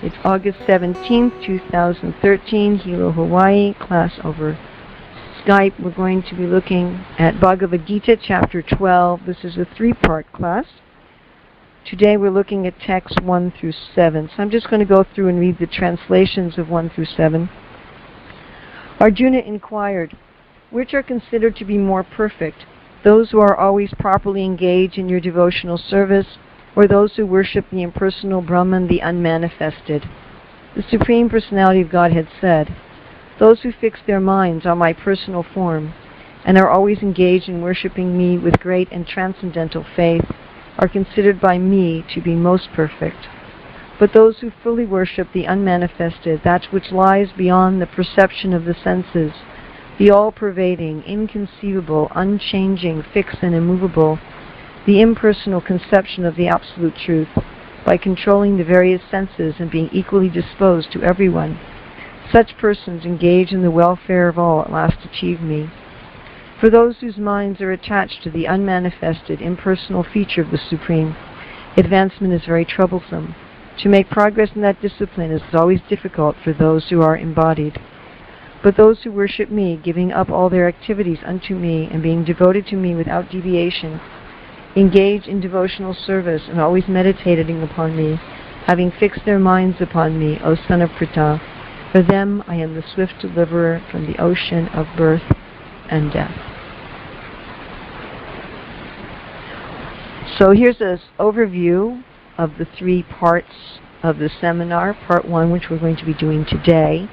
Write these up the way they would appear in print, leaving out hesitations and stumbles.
It's August 17th, 2013, Hilo, Hawaii, class over Skype. We're going to be looking at Bhagavad Gita, Chapter 12. This is a three-part class. Today we're looking at texts 1 through 7. So I'm just going to go through and read the translations of 1 through 7. Arjuna inquired, which are considered to be more perfect, those who are always properly engaged in your devotional service, or those who worship the impersonal Brahman, the unmanifested? The Supreme Personality of Godhead said, those who fix their minds on my personal form and are always engaged in worshiping me with great and transcendental faith are considered by me to be most perfect. But those who fully worship the unmanifested, that which lies beyond the perception of the senses, the all-pervading, inconceivable, unchanging, fixed and immovable, the impersonal conception of the absolute truth, by controlling the various senses and being equally disposed to everyone, such persons engaged in the welfare of all at last achieve me. For those whose minds are attached to the unmanifested, impersonal feature of the Supreme, advancement is very troublesome. To make progress in that discipline is always difficult for those who are embodied. But those who worship me, giving up all their activities unto me and being devoted to me without deviation, engaged in devotional service and always meditating upon me, having fixed their minds upon me, O son of Pritha, for them I am the swift deliverer from the ocean of birth and death. So here's an overview of the three parts of the seminar. Part 1, which we're going to be doing today,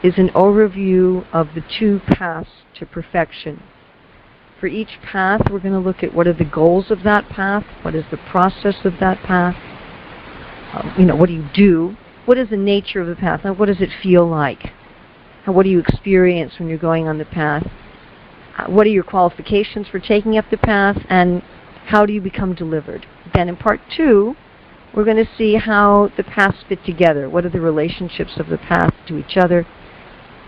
is an overview of the two paths to perfection. For each path, we're going to look at what are the goals of that path, what is the process of that path, what do you do, what is the nature of the path, and what does it feel like, what do you experience when you're going on the path, what are your qualifications for taking up the path, and how do you become delivered. Then in part 2, we're going to see how the paths fit together, what are the relationships of the path to each other.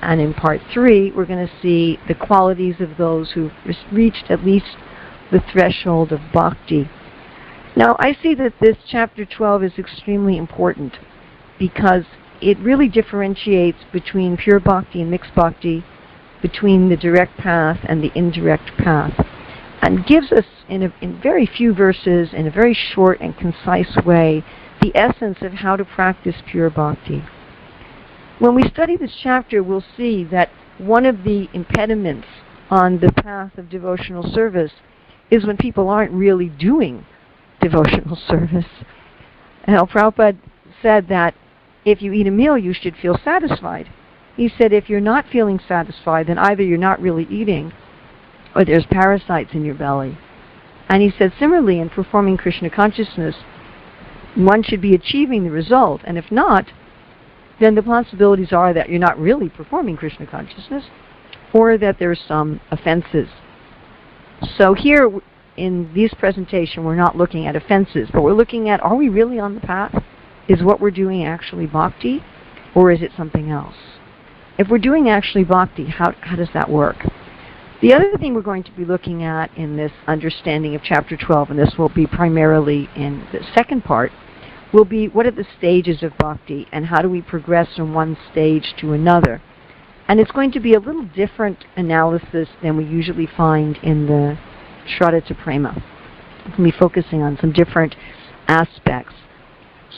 And in part 3, we're going to see the qualities of those who've reached at least the threshold of bhakti. Now, I see that this chapter 12 is extremely important because it really differentiates between pure bhakti and mixed bhakti, between the direct path and the indirect path, and gives us, in very few verses, in a very short and concise way, the essence of how to practice pure bhakti. When we study this chapter, we'll see that one of the impediments on the path of devotional service is when people aren't really doing devotional service. Now, Prabhupada said that if you eat a meal, you should feel satisfied. He said if you're not feeling satisfied, then either you're not really eating or there's parasites in your belly. And he said similarly, in performing Krishna consciousness, one should be achieving the result, and if not, then the possibilities are that you're not really performing Krishna consciousness, or that there's some offenses. So here, in this presentation, we're not looking at offenses, but we're looking at, are we really on the path? Is what we're doing actually bhakti, or is it something else? If we're doing actually bhakti, how does that work? The other thing we're going to be looking at in this understanding of Chapter 12, and this will be primarily in the second part, will be what are the stages of bhakti and how do we progress from one stage to another. And it's going to be a little different analysis than we usually find in the Shraddha to Prema. We're going to be focusing on some different aspects.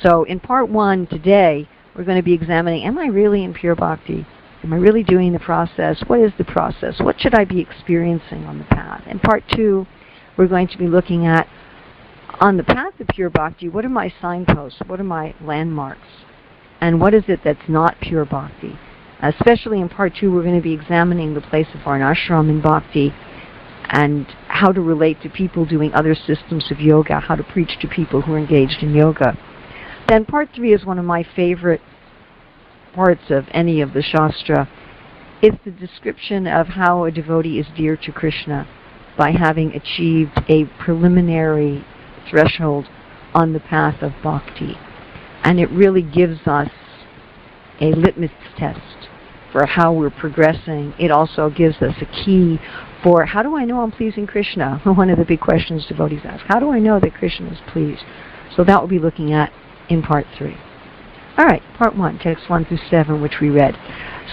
So in part 1 today, we're going to be examining, am I really in pure bhakti? Am I really doing the process? What is the process? What should I be experiencing on the path? In part 2, we're going to be looking at, on the path of pure bhakti, what are my signposts? What are my landmarks? And what is it that's not pure bhakti? Especially in part 2, we're going to be examining the place of varnashram in bhakti and how to relate to people doing other systems of yoga, how to preach to people who are engaged in yoga. Then part 3 is one of my favorite parts of any of the Shastra. It's the description of how a devotee is dear to Krishna by having achieved a preliminary threshold on the path of bhakti. And it really gives us a litmus test for how we're progressing. It also gives us a key for how do I know I'm pleasing Krishna? One of the big questions devotees ask. How do I know that Krishna is pleased? So that we'll be looking at in part 3. All right, part 1, text 1 through 7, which we read.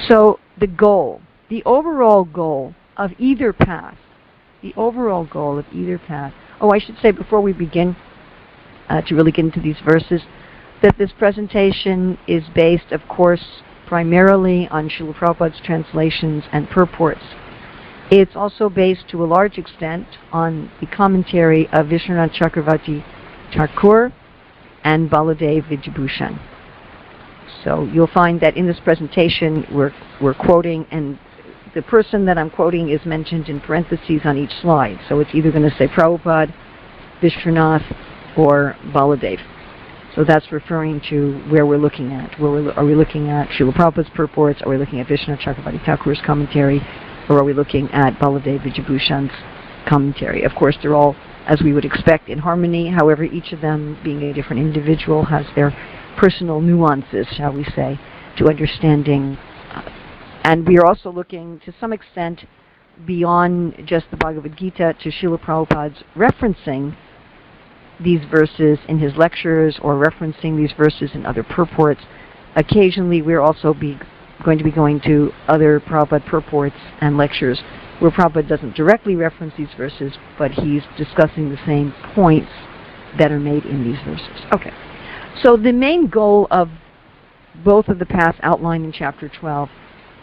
So the goal, the overall goal of either path, oh, I should say before we begin to really get into these verses, that this presentation is based, of course, primarily on Srila Prabhupada's translations and purports. It's also based to a large extent on the commentary of Vishwanath Chakravarti Thakur and Baladev Vijayabhushan. So you'll find that in this presentation we're quoting, and the person that I'm quoting is mentioned in parentheses on each slide. So it's either going to say Prabhupada, Vishwanath, or Baladev. So that's referring to where we're looking at. Are we looking at Srila Prabhupada's purports? Are we looking at Vishwanath Chakravarti Thakur's commentary? Or are we looking at Baladev Vijayabhushan's commentary? Of course, they're all, as we would expect, in harmony. However, each of them, being a different individual, has their personal nuances, shall we say, to understanding. And we are also looking, to some extent, beyond just the Bhagavad Gita, to Srila Prabhupada's referencing these verses in his lectures or referencing these verses in other purports. Occasionally, we're also going to be going to other Prabhupada purports and lectures where Prabhupada doesn't directly reference these verses, but he's discussing the same points that are made in these verses. Okay. So the main goal of both of the paths outlined in Chapter 12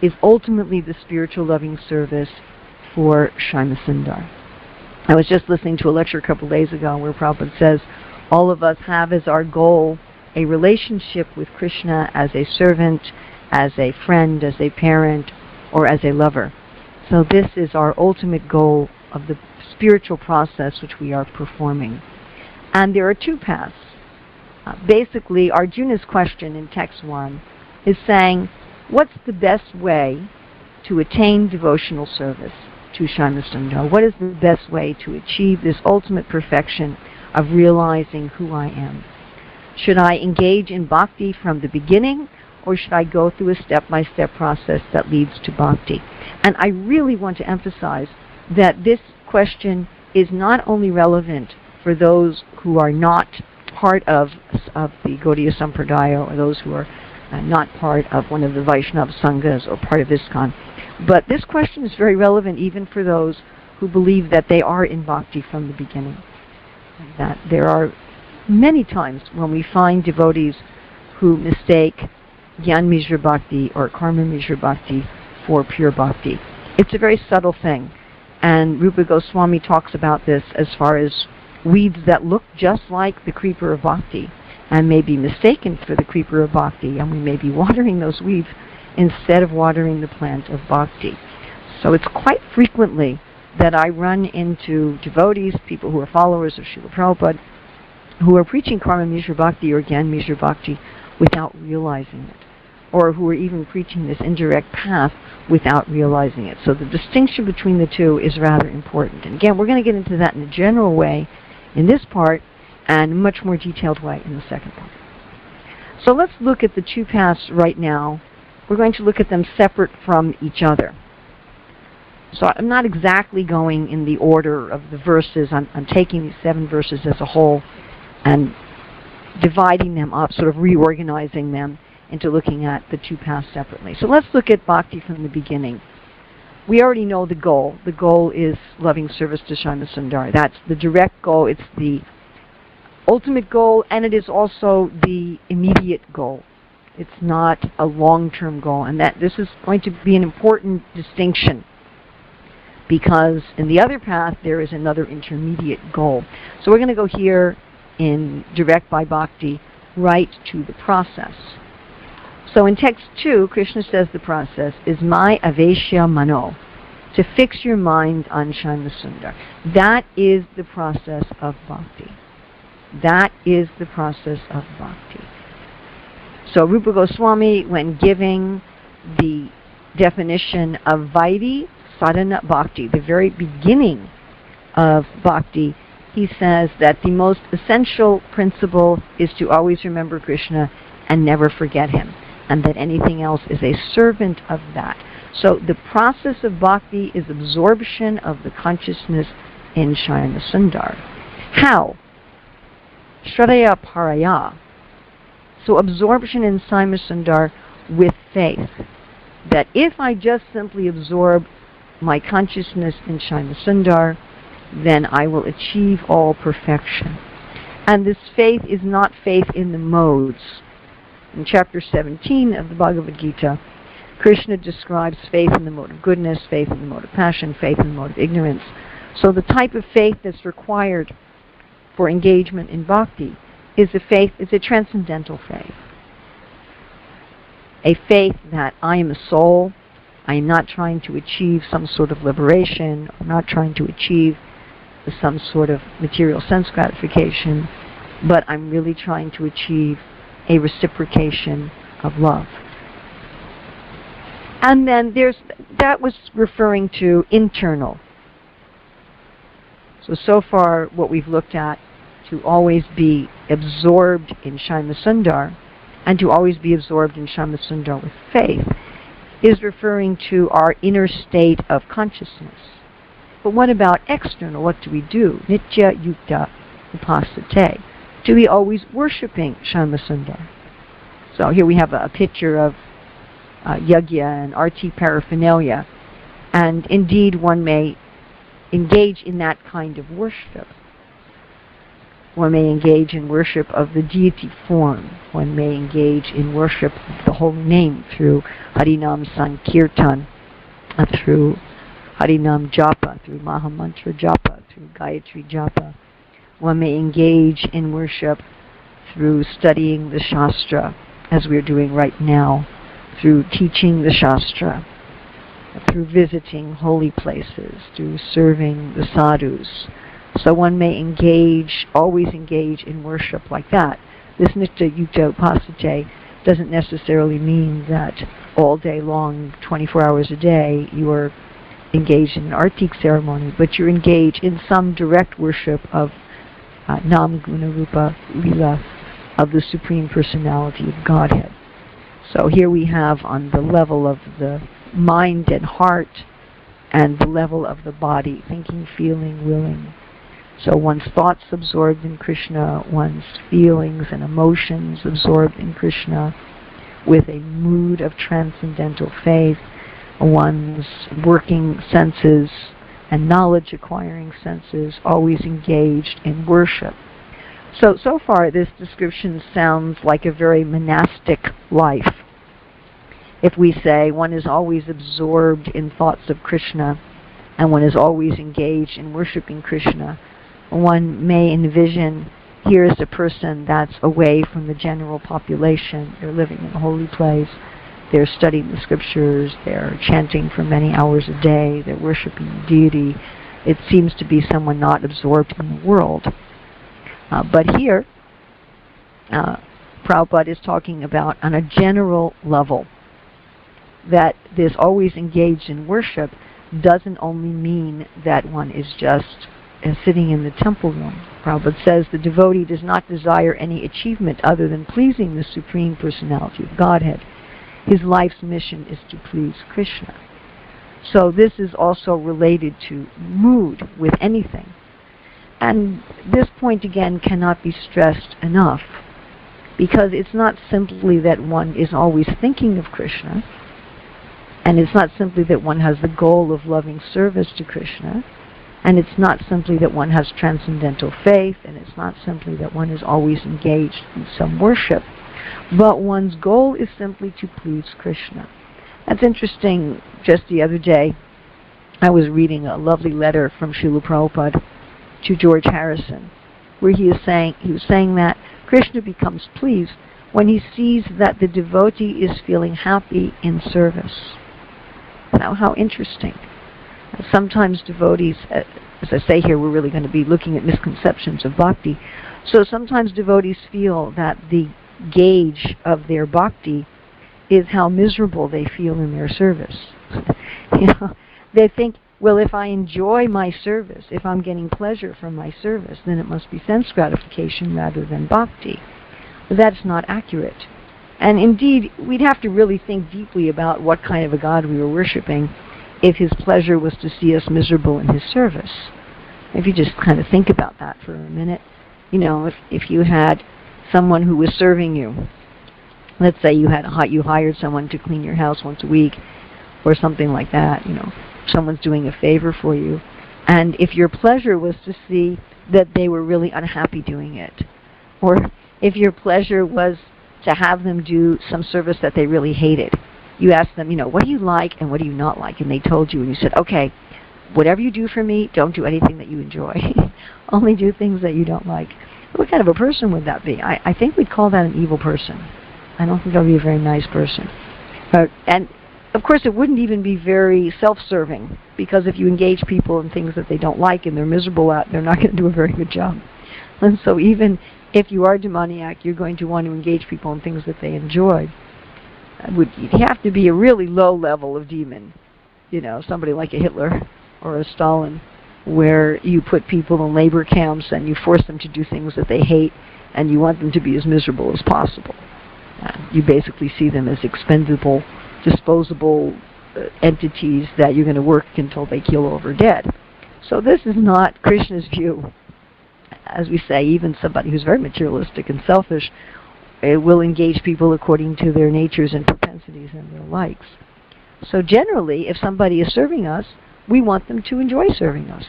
is ultimately the spiritual loving service for Shyama Sundar. I was just listening to a lecture a couple days ago where Prabhupada says, all of us have as our goal a relationship with Krishna as a servant, as a friend, as a parent, or as a lover. So this is our ultimate goal of the spiritual process which we are performing. And there are two paths. Basically, Arjuna's question in text 1 is saying, what's the best way to attain devotional service to Shyama Sundar? What is the best way to achieve this ultimate perfection of realizing who I am? Should I engage in bhakti from the beginning, or should I go through a step-by-step process that leads to bhakti? And I really want to emphasize that this question is not only relevant for those who are not part of the Gaudiya Sampradaya, or those who are not part of one of the Vaishnava Sanghas or part of ISKCON, but this question is very relevant even for those who believe that they are in bhakti from the beginning. That there are many times when we find devotees who mistake Gyan Mishra Bhakti or Karma Mishra Bhakti for pure bhakti. It's a very subtle thing, and Rupa Goswami talks about this as far as weeds that look just like the creeper of bhakti and may be mistaken for the creeper of bhakti, and we may be watering those weeds instead of watering the plant of bhakti. So it's quite frequently that I run into devotees, people who are followers of Srila Prabhupada, who are preaching Karma Mishra Bhakti or Gyan Mishra Bhakti without realizing it, or who are even preaching this indirect path without realizing it. So the distinction between the two is rather important. And again, we're going to get into that in a general way in this part, and a much more detailed way in the second part. So let's look at the two paths right now. We're going to look at them separate from each other. So I'm not exactly going in the order of the verses. I'm taking these 7 verses as a whole and dividing them up, sort of reorganizing them into looking at the two paths separately. So let's look at bhakti from the beginning. We already know the goal. The goal is loving service to Shyama Sundar. That's the direct goal. It's the ultimate goal, and it is also the immediate goal. It's not a long-term goal, and that this is going to be an important distinction, because in the other path there is another intermediate goal. So we're going to go here in direct by bhakti right to the process. So in text 2, Krishna says the process is my aveshya mano, to fix your mind on Shyama Sundar. That is the process of bhakti. That is the process of bhakti. So Rupa Goswami, when giving the definition of Vaidhi Sadhana Bhakti, the very beginning of bhakti, he says that the most essential principle is to always remember Krishna and never forget him, and that anything else is a servant of that. So the process of bhakti is absorption of the consciousness in Shyama Sundar. How? Shradaya Paraya, So absorption in Saimasundar with faith. That if I just simply absorb my consciousness in Saimasundar, then I will achieve all perfection. And this faith is not faith in the modes. In chapter 17 of the Bhagavad Gita, Krishna describes faith in the mode of goodness, faith in the mode of passion, faith in the mode of ignorance. So the type of faith that's required for engagement in bhakti is a transcendental faith. A faith that I am a soul, I am not trying to achieve some sort of liberation, I'm not trying to achieve some sort of material sense gratification, but I'm really trying to achieve a reciprocation of love. And then that was referring to internal. So far what we've looked at, to always be absorbed in Saimasundar, and to always be absorbed in Saimasundar with faith, is referring to our inner state of consciousness. But what about external? What do we do? Nitya yukta upasate. To be always worshipping Saimasundar. So here we have a picture of yajna and arti paraphernalia, and indeed one may engage in that kind of worship. One may engage in worship of the deity form. One may engage in worship of the holy name through Harinam Sankirtan, through Harinam Japa, through Mahamantra Japa, through Gayatri Japa. One may engage in worship through studying the Shastra, as we're doing right now, through teaching the Shastra, through visiting holy places, through serving the sadhus. So one may always engage in worship like that. This Nitya Yukta Upasate doesn't necessarily mean that all day long, 24 hours a day, you are engaged in an artik ceremony, but you're engaged in some direct worship of Nam Guna Rupa Lila, of the Supreme Personality of Godhead. So here we have on the level of the mind and heart, and the level of the body, thinking, feeling, willing. So one's thoughts absorbed in Krishna, one's feelings and emotions absorbed in Krishna, with a mood of transcendental faith, one's working senses and knowledge-acquiring senses always engaged in worship. So far this description sounds like a very monastic life. If we say one is always absorbed in thoughts of Krishna, and one is always engaged in worshiping Krishna, one may envision here is a person that's away from the general population. They're living in a holy place. They're studying the scriptures. They're chanting for many hours a day. They're worshiping the deity. It seems to be someone not absorbed in the world. But here, Prabhupada is talking about on a general level that this always engaged in worship doesn't only mean that one is just sitting in the temple room. Prabhupada says the devotee does not desire any achievement other than pleasing the Supreme Personality of Godhead. His life's mission is to please Krishna. So this is also related to mood with anything. And this point again cannot be stressed enough, because it's not simply that one is always thinking of Krishna, and it's not simply that one has the goal of loving service to Krishna, and it's not simply that one has transcendental faith, and it's not simply that one is always engaged in some worship, but one's goal is simply to please Krishna. That's interesting. Just the other day, I was reading a lovely letter from Srila Prabhupada to George Harrison, where he was saying that Krishna becomes pleased when he sees that the devotee is feeling happy in service. Now, how interesting. Sometimes devotees, as I say here, we're really going to be looking at misconceptions of bhakti. So sometimes devotees feel that the gauge of their bhakti is how miserable they feel in their service. They think, well, if I enjoy my service, if I'm getting pleasure from my service, then it must be sense gratification rather than bhakti. But that's not accurate. And indeed, we'd have to really think deeply about what kind of a God we were worshiping if his pleasure was to see us miserable in his service. If you just kind of think about that for a minute, if you had someone who was serving you, Let's say you hired someone to clean your house once a week or something like that, someone's doing a favor for you. And if your pleasure was to see that they were really unhappy doing it, or if your pleasure was to have them do some service that they really hated, you asked them, what do you like and what do you not like? And they told you, and you said, okay, whatever you do for me, don't do anything that you enjoy. Only do things that you don't like. What kind of a person would that be? I think we'd call that an evil person. I don't think that would be a very nice person. And, of course, it wouldn't even be very self-serving, because if you engage people in things that they don't like and they're miserable at, they're not going to do a very good job. And so even if you are demoniac, you're going to want to engage people in things that they enjoy. You'd have to be a really low level of demon, somebody like a Hitler or a Stalin, where you put people in labor camps and you force them to do things that they hate and you want them to be as miserable as possible. You basically see them as expendable, disposable entities that you're going to work until they keel over dead. So this is not Krishna's view. As we say, even somebody who's very materialistic and selfish will engage people according to their natures and propensities and their likes. So generally, if somebody is serving us, we want them to enjoy serving us.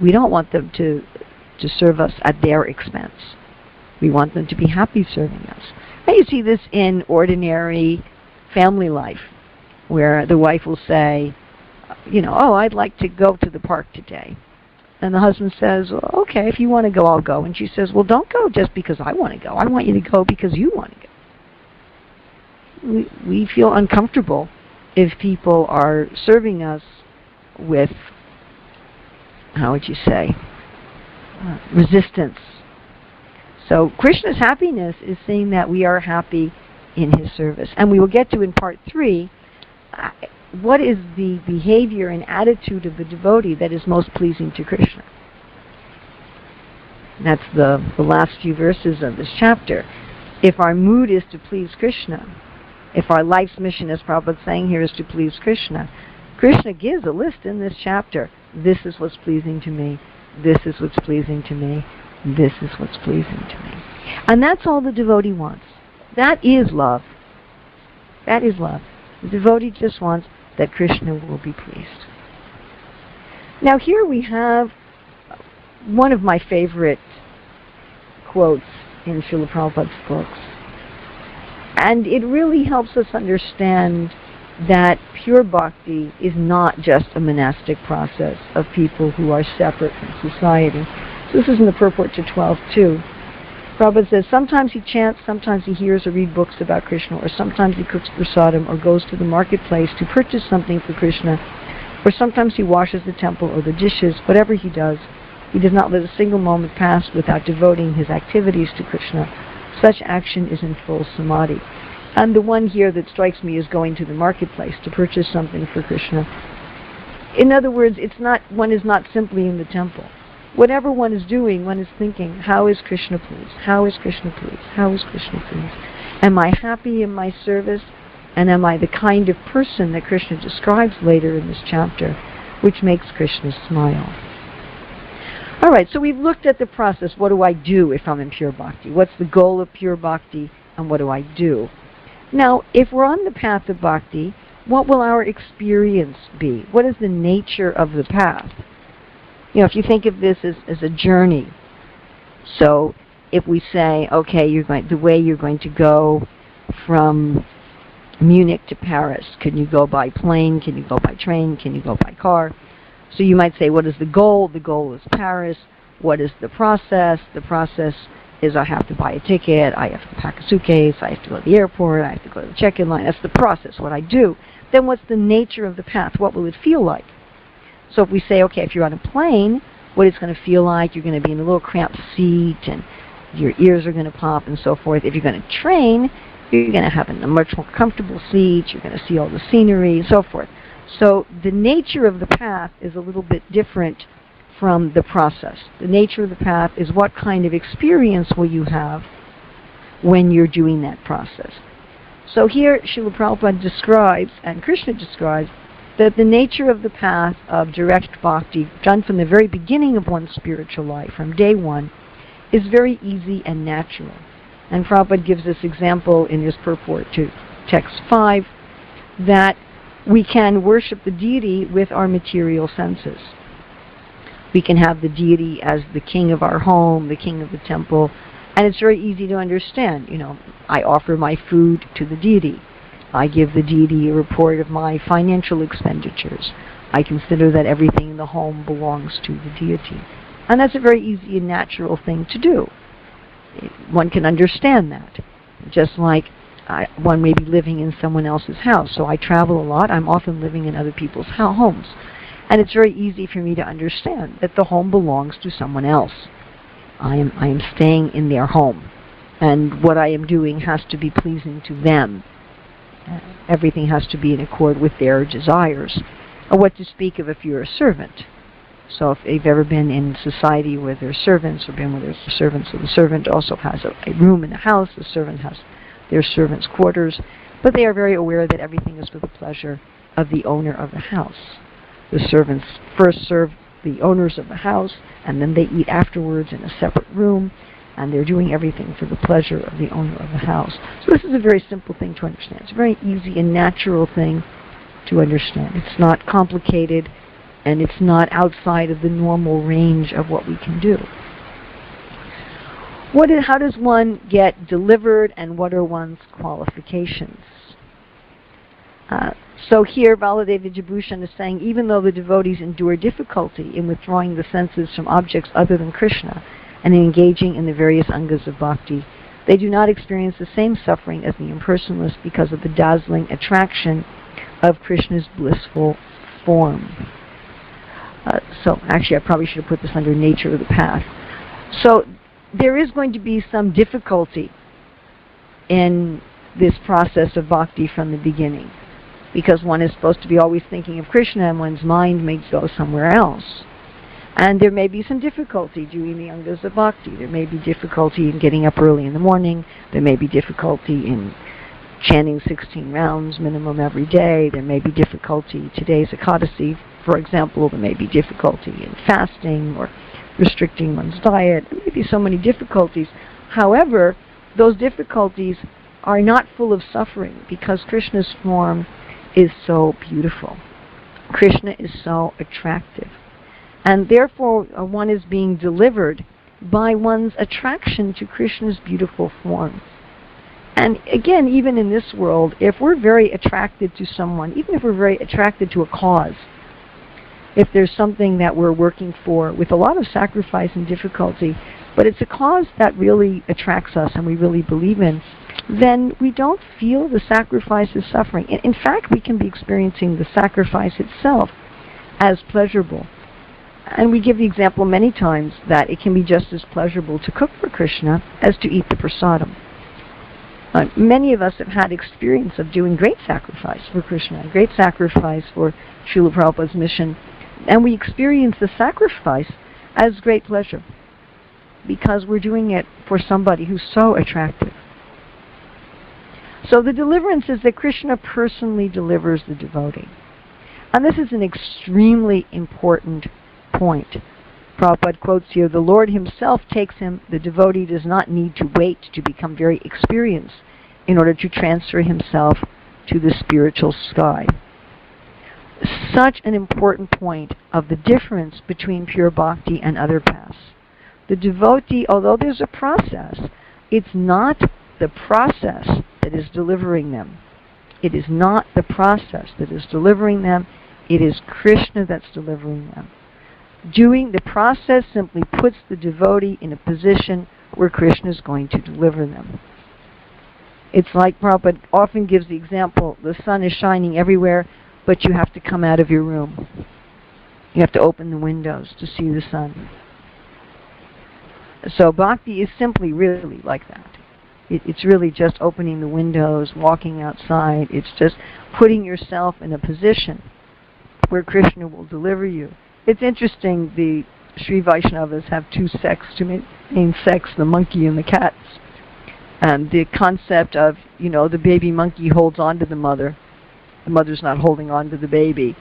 We don't want them to serve us at their expense. We want them to be happy serving us. And you see this in ordinary family life, where the wife will say, I'd like to go to the park today. And the husband says, well, okay, if you want to go, I'll go. And she says, well, don't go just because I want to go. I want you to go because you want to go. We feel uncomfortable if people are serving us with, resistance. So Krishna's happiness is saying that we are happy in his service. And we will get to in part 3, what is the behavior and attitude of the devotee that is most pleasing to Krishna. That's the last few verses of this chapter. If our mood is to please Krishna, if our life's mission, as Prabhupada is saying here, is to please Krishna, Krishna gives a list in this chapter. This is what's pleasing to me. This is what's pleasing to me. This is what's pleasing to me. And that's all the devotee wants. That is love. That is love. The devotee just wants that Krishna will be pleased. Now here we have one of my favorite quotes in Srila Prabhupada's books. And it really helps us understand that pure bhakti is not just a monastic process of people who are separate from society. So this is in the purport to 12.2. Prabhupada says, sometimes he chants, sometimes he hears or reads books about Krishna, or sometimes he cooks prasadam or goes to the marketplace to purchase something for Krishna, or sometimes he washes the temple or the dishes. Whatever he does, he does not let a single moment pass without devoting his activities to Krishna. Such action is in full samadhi. And the one here that strikes me is going to the marketplace to purchase something for Krishna. In other words, one is not simply in the temple. Whatever one is doing, one is thinking, how is Krishna pleased? How is Krishna pleased? How is Krishna pleased? Am I happy in my service? And am I the kind of person that Krishna describes later in this chapter, which makes Krishna smile? All right, so we've looked at the process. What do I do if I'm in pure bhakti? What's the goal of pure bhakti, and what do I do? Now, if we're on the path of bhakti, what will our experience be? What is the nature of the path? If you think of this as a journey, so if we say, okay, the way you're going to go from Munich to Paris, can you go by plane? Can you go by train? Can you go by car? So you might say, what is the goal? The goal is Paris. What is the process? The process is I have to buy a ticket, I have to pack a suitcase, I have to go to the airport, I have to go to the check-in line. That's the process, what I do. Then what's the nature of the path? What will it feel like? So if we say, okay, if you're on a plane, what it's going to feel like, you're going to be in a little cramped seat and your ears are going to pop and so forth. If you're going to train, you're going to have a much more comfortable seat, you're going to see all the scenery and so forth. So the nature of the path is a little bit different from the process. The nature of the path is what kind of experience will you have when you're doing that process. So here Srila Prabhupada describes, and Krishna describes, that the nature of the path of direct bhakti, done from the very beginning of one's spiritual life, from day one, is very easy and natural. And Prabhupada gives this example in his purport to text 5, that we can worship the deity with our material senses. We can have the deity as the king of our home, the king of the temple, and it's very easy to understand. I offer my food to the deity. I give the deity a report of my financial expenditures. I consider that everything in the home belongs to the deity. And that's a very easy and natural thing to do. One can understand that. Just like one may be living in someone else's house. So I travel a lot. I'm often living in other people's homes. And it's very easy for me to understand that the home belongs to someone else. I am staying in their home. And what I am doing has to be pleasing to them. Everything has to be in accord with their desires. Or what to speak of if you're a servant. So if you've ever been in society where there's servants, or been where there's servants, so the servant also has a room in the house, the servant has their servants' quarters, but they are very aware that everything is for the pleasure of the owner of the house. The servants first serve the owners of the house, and then they eat afterwards in a separate room, and they're doing everything for the pleasure of the owner of the house. So this is a very simple thing to understand. It's a very easy and natural thing to understand. It's not complicated, and it's not outside of the normal range of what we can do. How does one get delivered, and what are one's qualifications? So here, Urmila Devi Dasi is saying, even though the devotees endure difficulty in withdrawing the senses from objects other than Krishna and engaging in the various angas of bhakti, they do not experience the same suffering as the impersonalists because of the dazzling attraction of Krishna's blissful form. So actually I probably should have put this under nature of the path. So there is going to be some difficulty in this process of bhakti from the beginning, because one is supposed to be always thinking of Krishna and one's mind may go somewhere else. And there may be some difficulty doing the angas of bhakti. There may be difficulty in getting up early in the morning. There may be difficulty in chanting 16 rounds minimum every day. There may be difficulty, today's Ekadasi, for example, there may be difficulty in fasting or restricting one's diet. There may be so many difficulties. However, those difficulties are not full of suffering because Krishna's form is so beautiful. Krishna is so attractive. And therefore, one is being delivered by one's attraction to Krishna's beautiful form. And again, even in this world, if we're very attracted to someone, even if we're very attracted to a cause, if there's something that we're working for with a lot of sacrifice and difficulty, but it's a cause that really attracts us and we really believe in, then we don't feel the sacrifice as suffering. In fact, we can be experiencing the sacrifice itself as pleasurable. And we give the example many times that it can be just as pleasurable to cook for Krishna as to eat the prasadam. Many of us have had experience of doing great sacrifice for Krishna, great sacrifice for Srila Prabhupada's mission, and we experience the sacrifice as great pleasure because we're doing it for somebody who's so attractive. So the deliverance is that Krishna personally delivers the devotee. And this is an extremely important point. Prabhupada quotes here, the Lord himself takes him. The devotee does not need to wait to become very experienced in order to transfer himself to the spiritual sky. Such an important point of the difference between pure bhakti and other paths. The devotee, although there's a process, it's not the process that is delivering them. It is not the process that is delivering them. It is Krishna that's delivering them. Doing the process simply puts the devotee in a position where Krishna is going to deliver them. It's like Prabhupada often gives the example, the sun is shining everywhere, but you have to come out of your room. You have to open the windows to see the sun. So bhakti is simply really like that. It's really just opening the windows, walking outside. It's just putting yourself in a position where Krishna will deliver you. It's interesting, the Sri Vaishnavas have two sects, two main sects, the monkey and the cats. And the concept of, the baby monkey holds on to the mother. The mother's not holding on to the baby.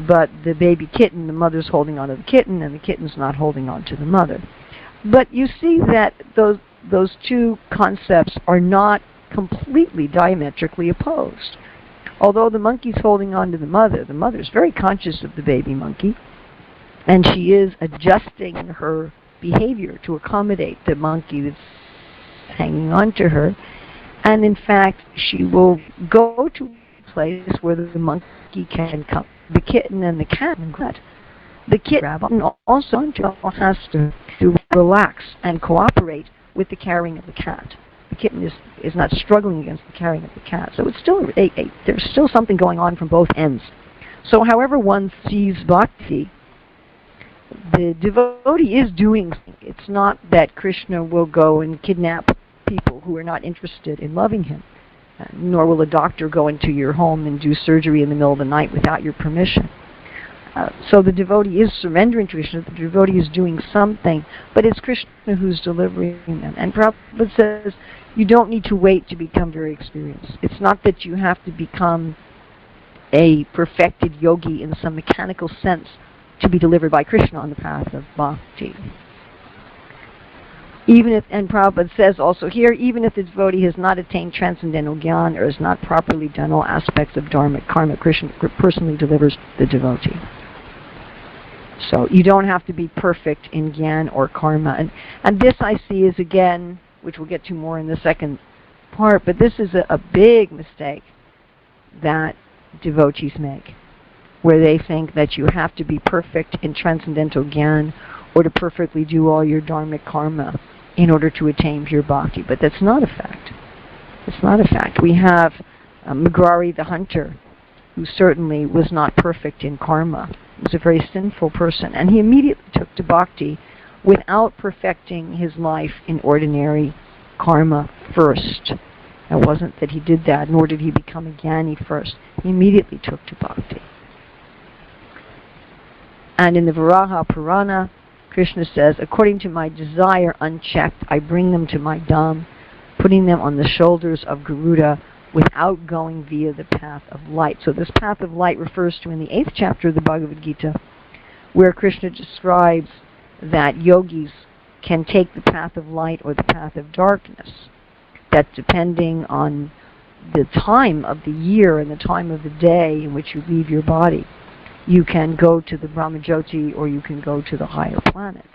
But the baby kitten, the mother's holding on to the kitten, and the kitten's not holding on to the mother. But you see that those two concepts are not completely diametrically opposed. Although the monkey's holding on to the mother's very conscious of the baby monkey, and she is adjusting her behavior to accommodate the monkey that's hanging on to her. And in fact, she will go to a place where the monkey can come. The kitten and the cat. The kitten also has to relax and cooperate with the carrying of the cat. The kitten is not struggling against the carrying of the cat. So it's still there's still something going on from both ends. So however one sees bhakti, the devotee is doing something. It's not that Krishna will go and kidnap people who are not interested in loving him, nor will a doctor go into your home and do surgery in the middle of the night without your permission. So the devotee is surrendering to Krishna, the devotee is doing something, but it's Krishna who's delivering them. And Prabhupada says, you don't need to wait to become very experienced. It's not that you have to become a perfected yogi in some mechanical sense to be delivered by Krishna on the path of bhakti. And Prabhupada says also here, even if the devotee has not attained transcendental jnana or has not properly done all aspects of dharmic karma, Krishna personally delivers the devotee. So you don't have to be perfect in jnana or karma. And this I see is, again, which we'll get to more in the second part, but this is a big mistake that devotees make, where they think that you have to be perfect in transcendental jnana or to perfectly do all your dharmic karma in order to attain pure bhakti. But that's not a fact. It's not a fact. We have Magrari the hunter, who certainly was not perfect in karma. He was a very sinful person, and he immediately took to bhakti without perfecting his life in ordinary karma first. It wasn't that he did that, nor did he become a jnani first. He immediately took to bhakti. And in the Varaha Purana, Krishna says, according to my desire unchecked, I bring them to my dham, putting them on the shoulders of Garuda without going via the path of light. So this path of light refers to in the 8th chapter of the Bhagavad Gita, where Krishna describes that yogis can take the path of light or the path of darkness. That depending on the time of the year and the time of the day in which you leave your body, you can go to the Brahmajyoti or you can go to the higher planets.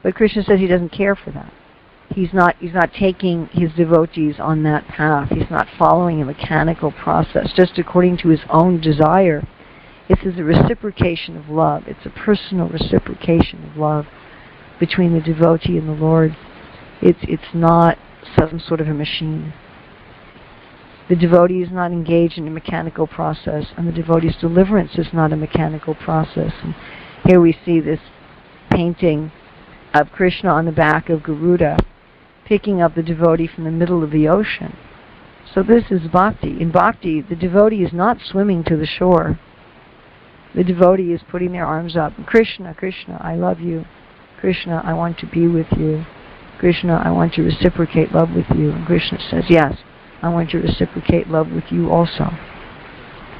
But Krishna says he doesn't care for that. He's not taking his devotees on that path. He's not following a mechanical process, just according to his own desire. This is a reciprocation of love. It's a personal reciprocation of love between the devotee and the Lord. It's not some sort of a machine. The devotee is not engaged in a mechanical process, and the devotee's deliverance is not a mechanical process. And here we see this painting of Krishna on the back of Garuda, picking up the devotee from the middle of the ocean. So this is bhakti. In bhakti, the devotee is not swimming to the shore. The devotee is putting their arms up. Krishna, Krishna, I love you. Krishna, I want to be with you. Krishna, I want to reciprocate love with you. And Krishna says, yes, I want to reciprocate love with you also.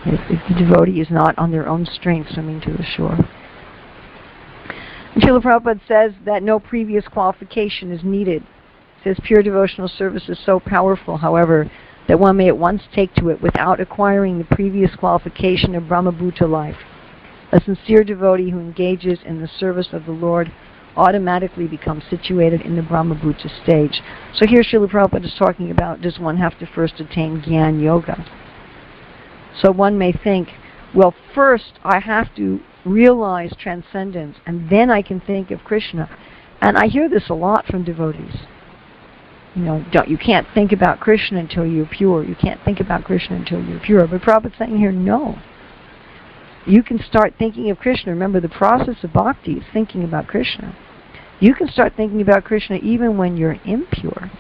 If the devotee is not on their own strength swimming to the shore. And Srila Prabhupada says that no previous qualification is needed. He says pure devotional service is so powerful, however, that one may at once take to it without acquiring the previous qualification of Brahmabhuta life. A sincere devotee who engages in the service of the Lord automatically becomes situated in the Brahmabhuta stage. So here Srila Prabhupada is talking about, does one have to first attain Jnana Yoga? So one may think, well, first I have to realize transcendence, and then I can think of Krishna. And I hear this a lot from devotees. You can't think about Krishna until you're pure. You can't think about Krishna until you're pure. But Prabhupada's saying here, no. You can start thinking of Krishna. Remember, the process of bhakti is thinking about Krishna. You can start thinking about Krishna even when you're impure.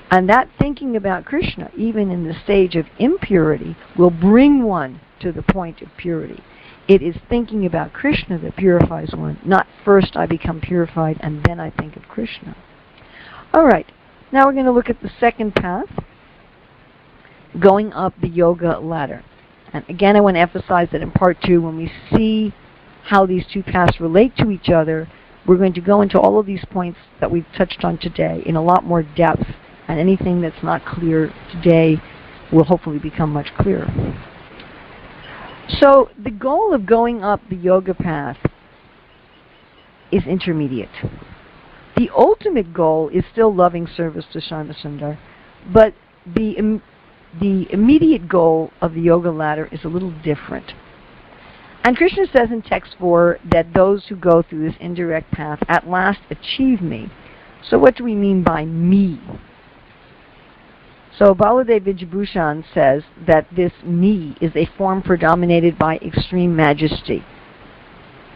And that thinking about Krishna, even in the stage of impurity, will bring one to the point of purity. It is thinking about Krishna that purifies one, not first I become purified and then I think of Krishna. All right, now we're going to look at the second path, going up the yoga ladder. And again, I want to emphasize that in part 2, when we see how these two paths relate to each other, We're going to go into all of these points that we've touched on today in a lot more depth, and anything that's not clear today will hopefully become much clearer. So the goal of going up the yoga path is intermediate. The ultimate goal is still loving service to Sharma Sundar, but the immediate goal of the yoga ladder is a little different. And Krishna says in text 4 that those who go through this indirect path at last achieve me. So what do we mean by me? So Baladev Vijabhushan says that this me is a form predominated by extreme majesty,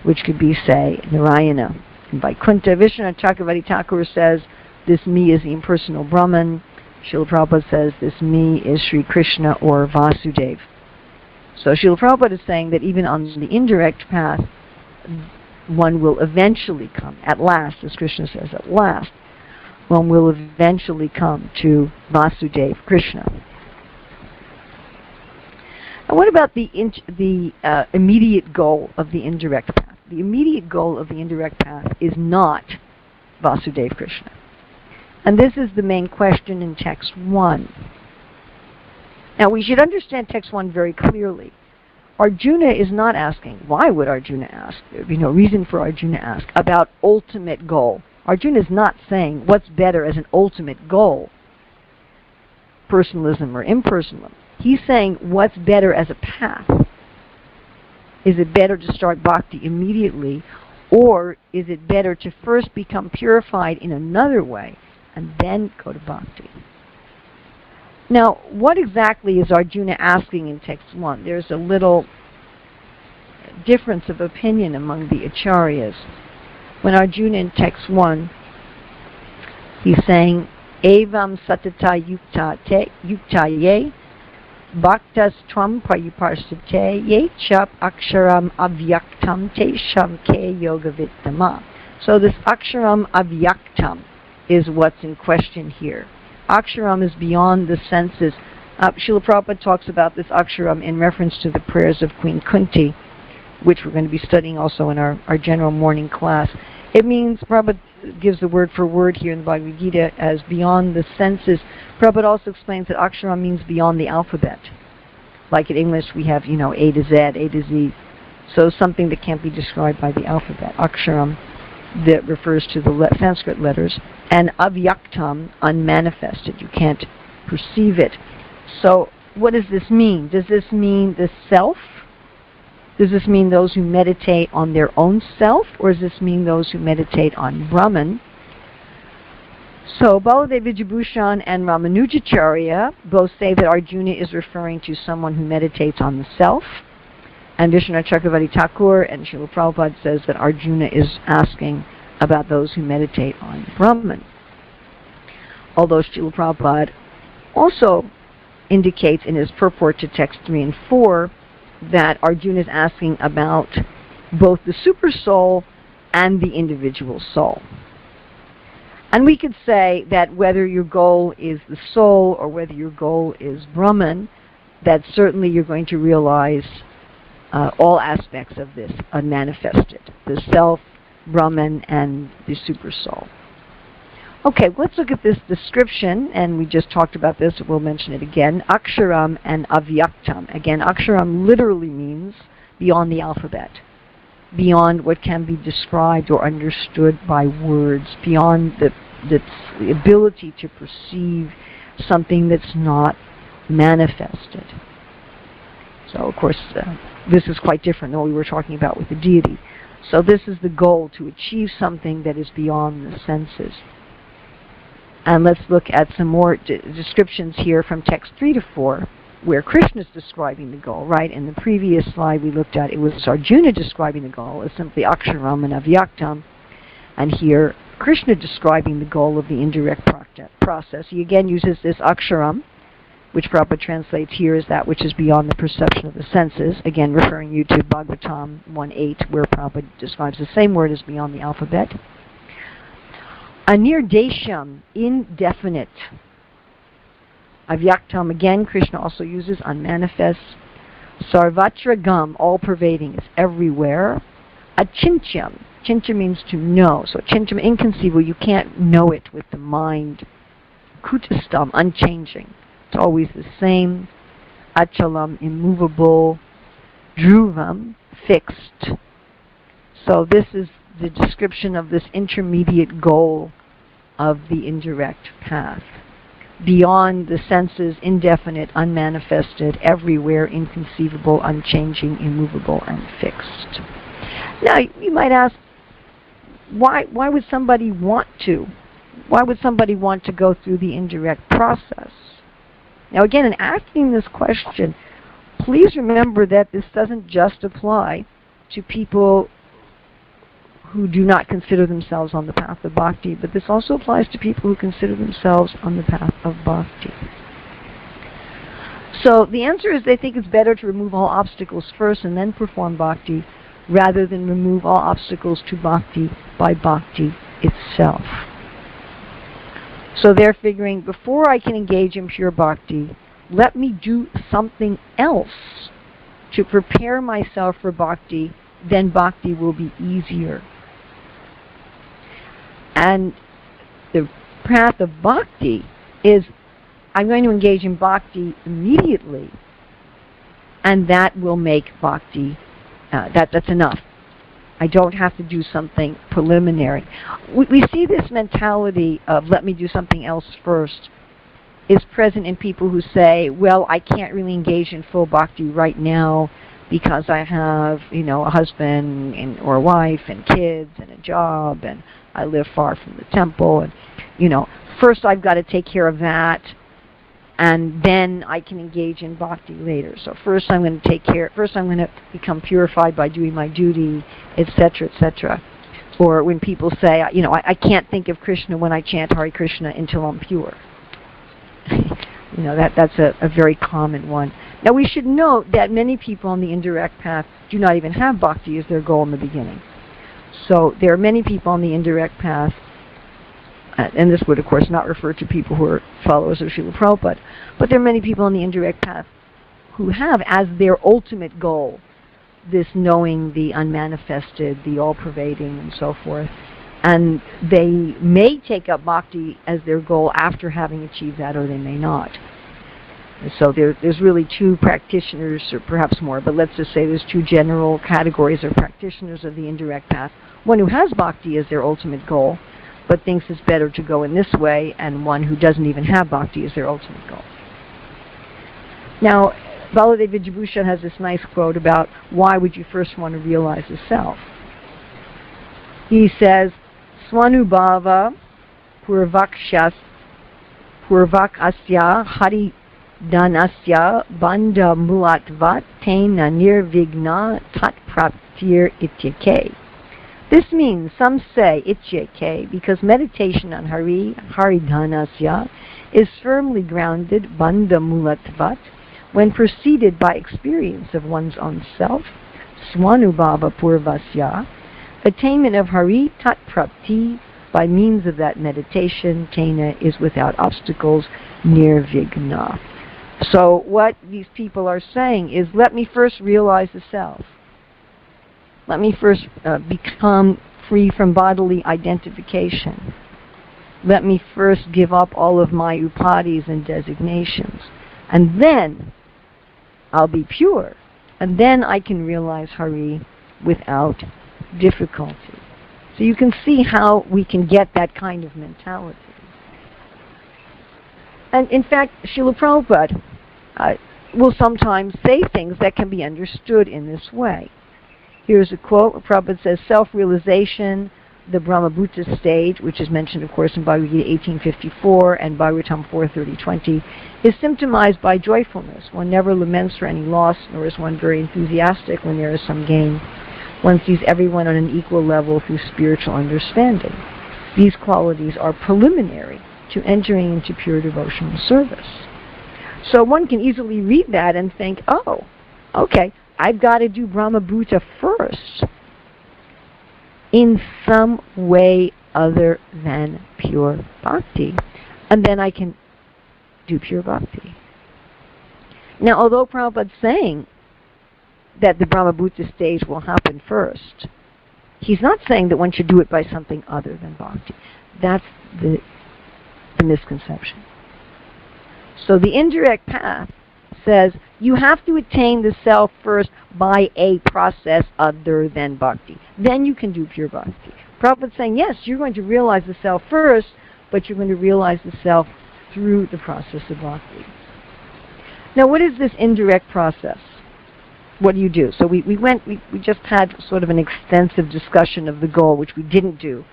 which could be, say, Narayana. And Vaikuntha, Vishwanath Chakravarti Thakur says this me is the impersonal Brahman. Srila Prabhupada says this me is Sri Krishna or Vasudeva. So Srila Prabhupada is saying that even on the indirect path, one will eventually come, at last, as Krishna says, at last, one will eventually come to Vasudeva, Krishna. And what about the immediate goal of the indirect path? The immediate goal of the indirect path is not Vasudeva, Krishna. And this is the main question in text 1. Now, we should understand text 1 very clearly. Arjuna is not asking, why would Arjuna ask? There would be no reason for Arjuna to ask about ultimate goal. Arjuna is not saying what's better as an ultimate goal, personalism or impersonalism. He's saying what's better as a path. Is it better to start bhakti immediately, or is it better to first become purified in another way and then go to bhakti? Now, what exactly is Arjuna asking in text 1? There's a little difference of opinion among the acharyas. When Arjuna in text 1, he's saying, Evam satata yukta ye, bhaktas tvam prayuparsate ye chap aksharam avyaktam te shamke yoga vittama. So this aksharam avyaktam is what's in question here. Aksharam is beyond the senses. Srila Prabhupada talks about this aksharam in reference to the prayers of Queen Kunti, which we're going to be studying also in our general morning class. It means, Prabhupada gives the word for word here in the Bhagavad Gita as beyond the senses. Prabhupada also explains that aksharam means beyond the alphabet. Like in English we have, A to Z, A to Z. So something that can't be described by the alphabet. Aksharam, that refers to the Sanskrit letters, and avyaktam, unmanifested. You can't perceive it. So what does this mean? Does this mean the self? Does this mean those who meditate on their own self, or does this mean those who meditate on Brahman? So Baladev Vijabhushan and Ramanujacharya both say that Arjuna is referring to someone who meditates on the self, and Vishwanath Chakravarti Thakur and Srila Prabhupada says that Arjuna is asking about those who meditate on Brahman. Although Srila Prabhupada also indicates in his purport to text 3 and 4 that Arjuna is asking about both the super soul and the individual soul. And we could say that whether your goal is the soul or whether your goal is Brahman, that certainly you're going to realize all aspects of this unmanifested, the self, Brahman, and the super soul. Okay, let's look at this description, and we just talked about this, we'll mention it again. Aksharam and avyaktam. Again, aksharam literally means beyond the alphabet, beyond what can be described or understood by words, beyond the ability to perceive something that's not manifested. So, of course, this is quite different than what we were talking about with the deity. So this is the goal, to achieve something that is beyond the senses. And let's look at some more descriptions here from text 3 to 4, where Krishna is describing the goal, right? In the previous slide we looked at, it was Arjuna describing the goal as simply aksharam and avyaktam. And here, Krishna describing the goal of the indirect process. He again uses this aksharam, which Prabhupada translates here as that which is beyond the perception of the senses, again referring you to Bhagavatam 1.8, where Prabhupada describes the same word as beyond the alphabet. Anirdesham, indefinite. Avyaktam, again, Krishna also uses unmanifest. Sarvatra gam, all-pervading, is everywhere. Achintyam, Chinta means to know. So chinta, inconceivable, you can't know it with the mind. Kutastam, unchanging. It's always the same. Achalam, immovable. Dhruvam, fixed. So this is the description of this intermediate goal of the indirect path. Beyond the senses, indefinite, unmanifested, everywhere, inconceivable, unchanging, immovable, and fixed. Now, you might ask, why would somebody want to? Why would somebody want to go through the indirect process? Now, again, in asking this question, please remember that this doesn't just apply to people who do not consider themselves on the path of bhakti, but this also applies to people who consider themselves on the path of bhakti. So the answer is they think it's better to remove all obstacles first and then perform bhakti, rather than remove all obstacles to bhakti by bhakti itself. So they're figuring, before I can engage in pure bhakti, let me do something else to prepare myself for bhakti, then bhakti will be easier. And the path of bhakti is, I'm going to engage in bhakti immediately, and that will make bhakti, that's enough. I don't have to do something preliminary. We see this mentality of let me do something else first is present in people who say, well, I can't really engage in full bhakti right now because I have, a husband or a wife and kids and a job, and I live far from the temple, and, first I've got to take care of that, and then I can engage in bhakti later. So first I'm going to become purified by doing my duty, etc., etc. Or when people say, I can't think of Krishna when I chant Hare Krishna until I'm pure. That's a very common one. Now we should note that many people on the indirect path do not even have bhakti as their goal in the beginning. So there are many people on the indirect path, and this would of course not refer to people who are followers of Srila Prabhupada, but there are many people on the indirect path who have as their ultimate goal this knowing the unmanifested, the all-pervading, and so forth. And they may take up bhakti as their goal after having achieved that, or they may not. So there's really two practitioners, or perhaps more, but let's just say there's two general categories of practitioners of the indirect path. One who has bhakti as their ultimate goal, but thinks it's better to go in this way, and one who doesn't even have bhakti as their ultimate goal. Now, Baladev Vidyabhushan has this nice quote about why would you first want to realize the self. He says, Swanubhava purvakasya hari dhanasya bandha mulatvat tena nirvigna tatpraptir ityake. This means, some say ityake, because meditation on Hari Dhanasya is firmly grounded bandha mulatvat when preceded by experience of one's own self, Swanubhava purvasya, attainment of Hari Tat Prapti by means of that meditation, Tena, is without obstacles, nirvigna. So what these people are saying is, let me first realize the self. Let me first become free from bodily identification. Let me first give up all of my upadhis and designations. And then I'll be pure. And then I can realize Hari without difficulty. So you can see how we can get that kind of mentality. And in fact, Srila Prabhupada will sometimes say things that can be understood in this way. Here's a quote where Prabhupada says, self-realization, the Brahmabhuta stage, which is mentioned, of course, in Bhagavad Gita 1854 and Bhagavatam 4:30-20, is symptomized by joyfulness. One never laments for any loss, nor is one very enthusiastic when there is some gain. One sees everyone on an equal level through spiritual understanding. These qualities are preliminary to entering into pure devotional service. So one can easily read that and think, oh, okay, I've got to do Brahmabhuta first in some way other than pure bhakti, and then I can do pure bhakti. Now, although Prabhupada's saying that the Brahmabhuta stage will happen first, He's not saying that one should do it by something other than bhakti. That's the misconception. So the indirect path says you have to attain the self first by a process other than bhakti. Then you can do pure bhakti. Prabhupada's saying, yes, you're going to realize the self first, but you're going to realize the self through the process of bhakti. Now, what is this indirect process? What do you do? So we just had sort of an extensive discussion of the goal, which we didn't do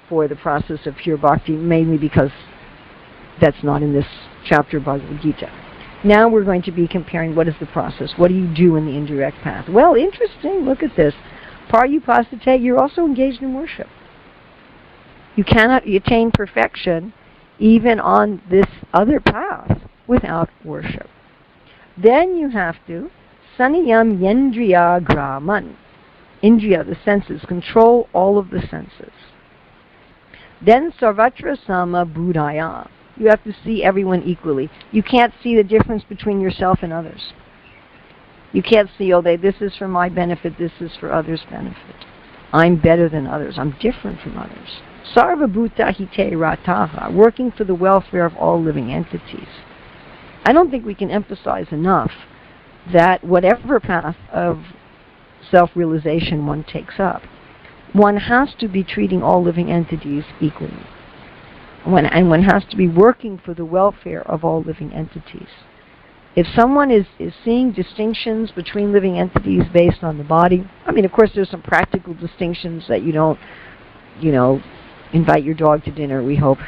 for the process of pure bhakti, mainly because that's not in this chapter of Bhagavad Gita. Now we're going to be comparing what is the process. What do you do in the indirect path? Well, interesting. Look at this. Paryupasate, you're also engaged in worship. You cannot attain perfection even on this other path without worship. Then you have to saniyam yendriya graman. Indriya, the senses, control all of the senses. Then sarvatra sama buddhaya. You have to see everyone equally. You can't see the difference between yourself and others. You can't see, this is for my benefit, this is for others' benefit. I'm better than others. I'm different from others. Sarva bhuta hite rataha, working for the welfare of all living entities. I don't think we can emphasize enough that whatever path of self-realization one takes up, one has to be treating all living entities equally. And one has to be working for the welfare of all living entities. If someone is seeing distinctions between living entities based on the body, of course there's some practical distinctions that you don't, invite your dog to dinner, we hope,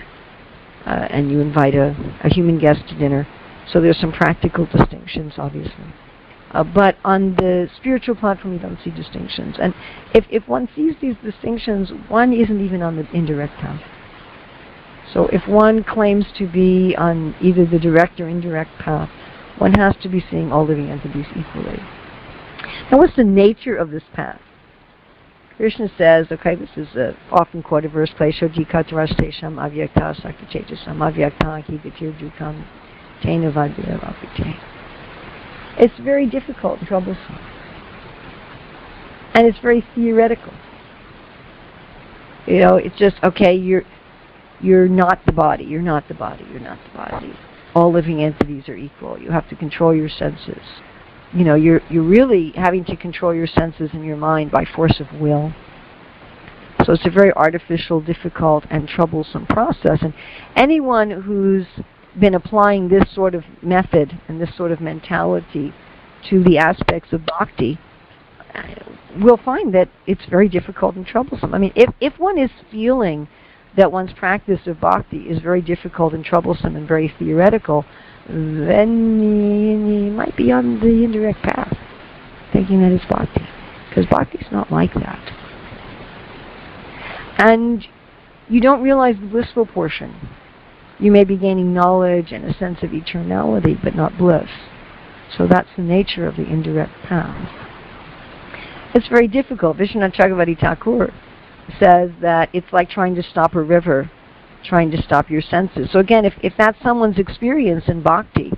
and you invite a human guest to dinner. So there's some practical distinctions, obviously. But on the spiritual platform, you don't see distinctions. And if one sees these distinctions, one isn't even on the indirect path. So if one claims to be on either the direct or indirect path, one has to be seeing all living entities equally. Now, what's the nature of this path? Krishna says, this is an often quoted verse, Kleshoji katarastesham avyakta saktachetasam avyakta hi gatir dukam tena vadyaravapite. It's very difficult and troublesome. And it's very theoretical. It's just, you're not the body, you're not the body, you're not the body. All living entities are equal. You have to control your senses. You're really having to control your senses and your mind by force of will. So it's a very artificial, difficult, and troublesome process. And anyone who's been applying this sort of method and this sort of mentality to the aspects of bhakti will find that it's very difficult and troublesome. If one is feeling that one's practice of bhakti is very difficult and troublesome and very theoretical, then you might be on the indirect path, thinking that it's bhakti. Because bhakti's not like that. And you don't realize the blissful portion. You may be gaining knowledge and a sense of eternality, but not bliss. So that's the nature of the indirect path. It's very difficult. Vishwanath Chakravarti Thakur says that it's like trying to stop a river, trying to stop your senses. So again, if that's someone's experience in bhakti,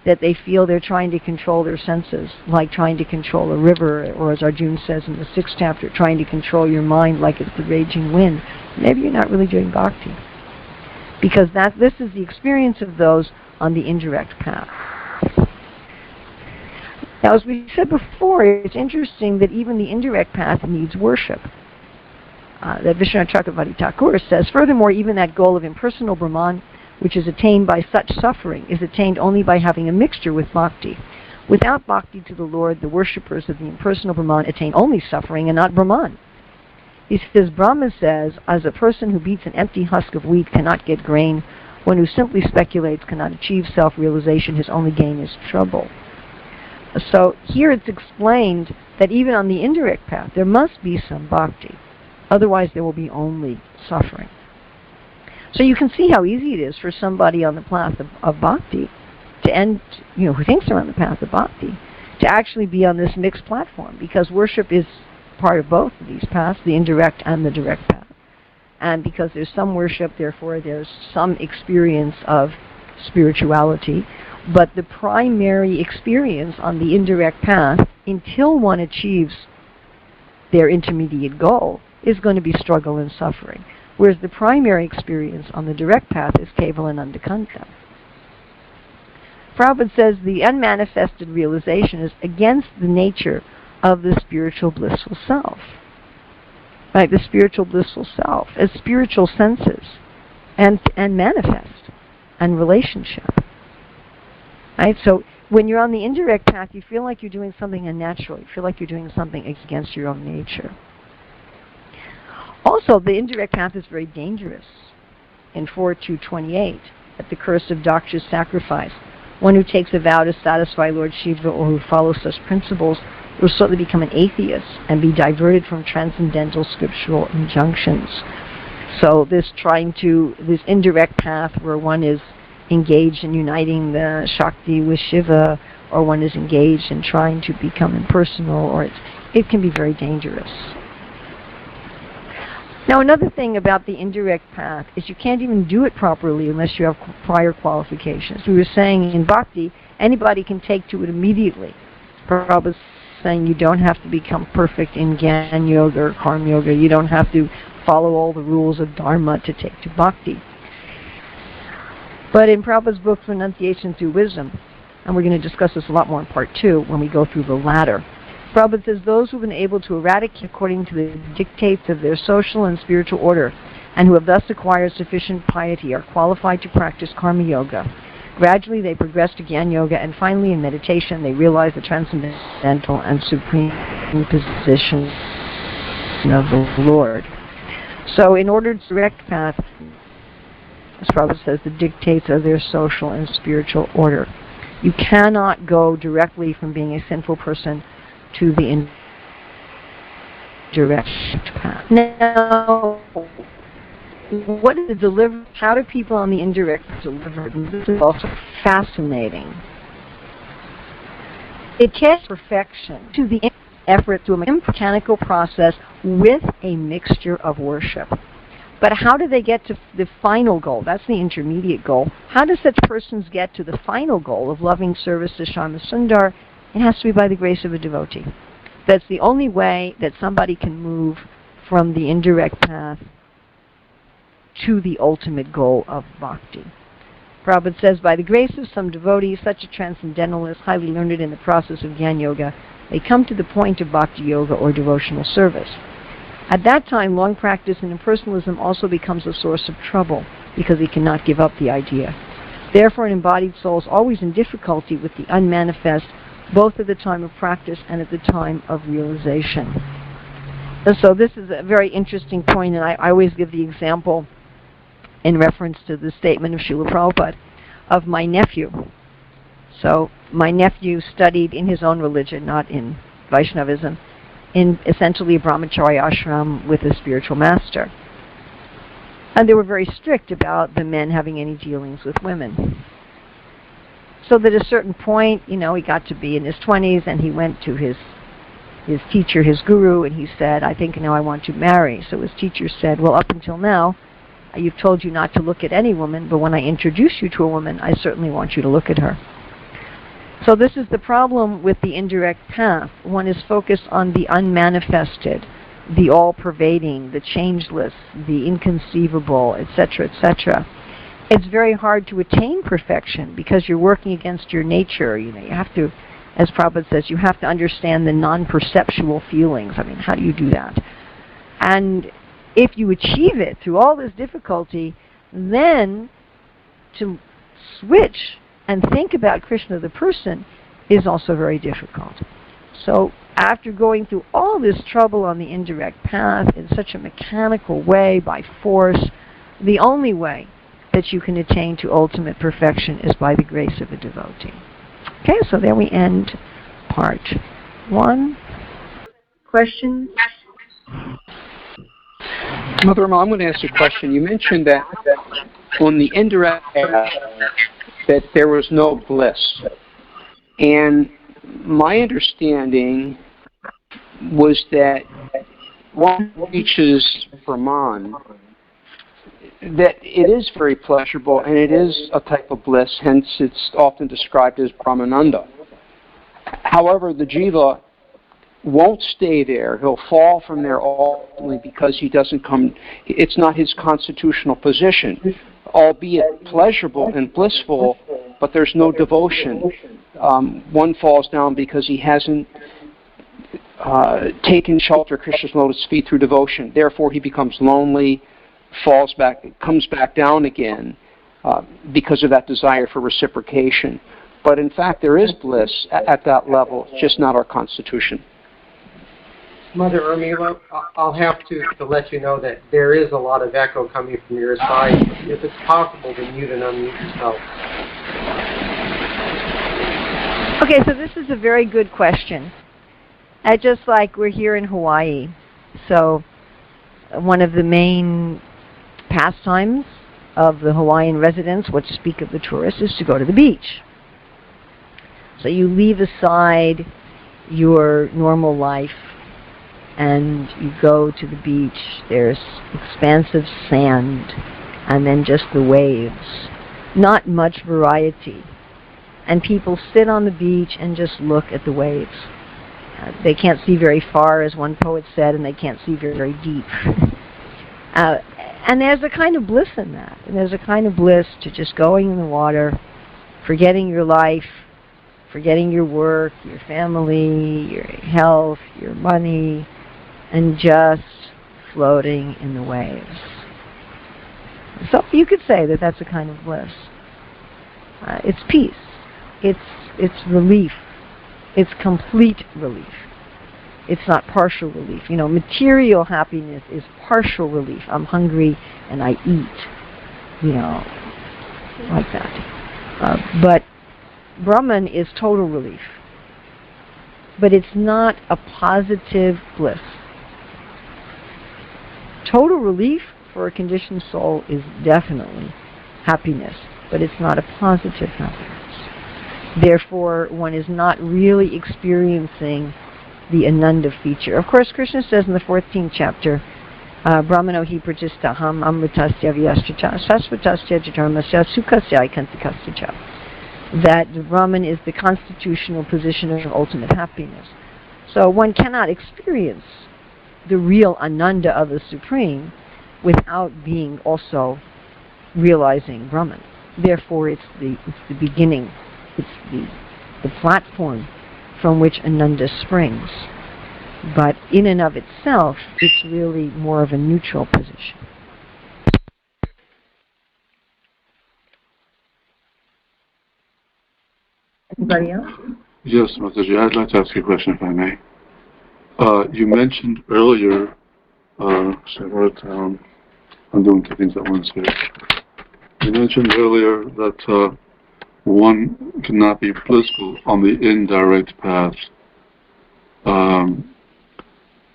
that they feel they're trying to control their senses, like trying to control a river, or as Arjuna says in the 6th chapter, trying to control your mind like it's the raging wind, maybe you're not really doing bhakti. Because this is the experience of those on the indirect path. Now, as we said before, it's interesting that even the indirect path needs worship. That Vishwanath Chakravarti Thakur says, furthermore, even that goal of impersonal Brahman, which is attained by such suffering, is attained only by having a mixture with bhakti. Without bhakti to the Lord, the worshippers of the impersonal Brahman attain only suffering and not Brahman. He says, Brahma says, as a person who beats an empty husk of wheat cannot get grain, one who simply speculates cannot achieve self-realization, his only gain is trouble. So here it's explained that even on the indirect path, there must be some bhakti. Otherwise, there will be only suffering. So you can see how easy it is for somebody on the path of bhakti who thinks they're on the path of bhakti, to actually be on this mixed platform, because worship is part of both of these paths, the indirect and the direct path. And because there's some worship, therefore there's some experience of spirituality, but the primary experience on the indirect path, until one achieves their intermediate goal is going to be struggle and suffering. Whereas the primary experience on the direct path is Kevala and Undakanta. Prabhupada says the unmanifested realization is against the nature of the spiritual blissful self. Right, the spiritual blissful self as spiritual senses and manifest and relationship. Right, so when you're on the indirect path, you feel like you're doing something unnatural. You feel like you're doing something against your own nature. Also, the indirect path is very dangerous. In 4.2.28, at the curse of doctor's sacrifice, one who takes a vow to satisfy Lord Shiva or who follows such principles will certainly become an atheist and be diverted from transcendental scriptural injunctions. So this indirect path where one is engaged in uniting the Shakti with Shiva, or one is engaged in trying to become impersonal, or it can be very dangerous. Now, another thing about the indirect path is you can't even do it properly unless you have prior qualifications. We were saying in Bhakti, anybody can take to it immediately. Prabhupada's saying you don't have to become perfect in Gyan Yoga or Karma Yoga. You don't have to follow all the rules of Dharma to take to Bhakti. But in Prabhupada's book, Renunciation Through Wisdom, and we're going to discuss this a lot more in part 2 when we go through the ladder, Prabhupada says those who have been able to eradicate according to the dictates of their social and spiritual order, and who have thus acquired sufficient piety, are qualified to practice Karma Yoga. Gradually they progress to Gyan Yoga, and finally in meditation they realize the transcendental and supreme position of the Lord. So in order to direct path, as Prabhupada says, the dictates of their social and spiritual order. You cannot go directly from being a sinful person to the indirect path. Now, what is the deliver? How do people on the indirect deliver? This is also fascinating. It takes perfection to the effort through a mechanical process with a mixture of worship. But how do they get to the final goal? That's the intermediate goal. How do such persons get to the final goal of loving service to Shyama Sundar? It has to be by the grace of a devotee. That's the only way that somebody can move from the indirect path to the ultimate goal of bhakti. Prabhupada says, by the grace of some devotee, such a transcendentalist, highly learned in the process of Gyan Yoga, they come to the point of bhakti yoga or devotional service. At that time, long practice in impersonalism also becomes a source of trouble because he cannot give up the idea. Therefore, an embodied soul is always in difficulty with the unmanifest, both at the time of practice and at the time of realization. And so this is a very interesting point, and I always give the example in reference to the statement of Srila Prabhupada of my nephew. So my nephew studied in his own religion, not in Vaishnavism, in essentially a brahmacharya ashram with a spiritual master. And they were very strict about the men having any dealings with women. So that at a certain point, he got to be in his 20s, and he went to his teacher, his guru, and he said, I think now I want to marry. So his teacher said, well, up until now, you've told you not to look at any woman, but when I introduce you to a woman, I certainly want you to look at her. So this is the problem with the indirect path. One is focused on the unmanifested, the all-pervading, the changeless, the inconceivable, etc., etc. It's very hard to attain perfection because you're working against your nature. You have to, as Prabhupada says, you have to understand the non-perceptual feelings. I mean, how do you do that? And if you achieve it through all this difficulty, then to switch and think about Krishna the person is also very difficult. So after going through all this trouble on the indirect path in such a mechanical way, by force, the only way that you can attain to ultimate perfection is by the grace of a devotee. Okay, so there we end part 1. Question? Mother Urmila, I'm going to ask you a question. You mentioned that on the indirect path that there was no bliss. And my understanding was that one reaches Brahman, that it is very pleasurable and it is a type of bliss, hence it's often described as Brahmananda. However, the jiva won't stay there. He'll fall from there ultimately because he doesn't come, it's not his constitutional position, albeit pleasurable and blissful, but there's no devotion. One falls down because he hasn't taken shelter of Krishna's lotus feet through devotion. Therefore, he becomes lonely, falls back, comes back down again because of that desire for reciprocation. But in fact, there is bliss at that level, it's just not our constitution. Mother Urmila, I'll have to let you know that there is a lot of echo coming from your side. If it's possible to mute and unmute yourself. Okay, so this is a very good question. Just like we're here in Hawaii, so one of the main pastimes of the Hawaiian residents, what to speak of the tourists, is to go to the beach. So you leave aside your normal life and you go to the beach. There's expansive sand and then just the waves. Not much variety. And people sit on the beach and just look at the waves. They can't see very far, as one poet said, and they can't see very, very deep. And there's a kind of bliss in that. And there's a kind of bliss to just going in the water, forgetting your life, forgetting your work, your family, your health, your money, and just floating in the waves. So you could say that that's a kind of bliss. It's peace. It's relief. It's complete relief. It's not partial relief. You know, material happiness is partial relief. I'm hungry and I eat. You know, like that. But Brahman is total relief. But it's not a positive bliss. Total relief for a conditioned soul is definitely happiness, but it's not a positive happiness. Therefore, one is not really experiencing the Ananda feature. Of course, Krishna says in the 14th chapter, Brahmano hi pratistaham amritasya vyashchita sasvatasya jatarmasya sukasya ikantikasya, that the Brahman is the constitutional position of ultimate happiness. So one cannot experience the real Ananda of the Supreme without being also realizing Brahman. Therefore, it's the beginning. It's the platform from which Ananda springs. But in and of itself, it's really more of a neutral position. Anybody else? Yes, Mataji, I'd like to ask you a question, if I may. You mentioned earlier, I'm doing two things at once here. You mentioned earlier that one cannot be blissful on the indirect path.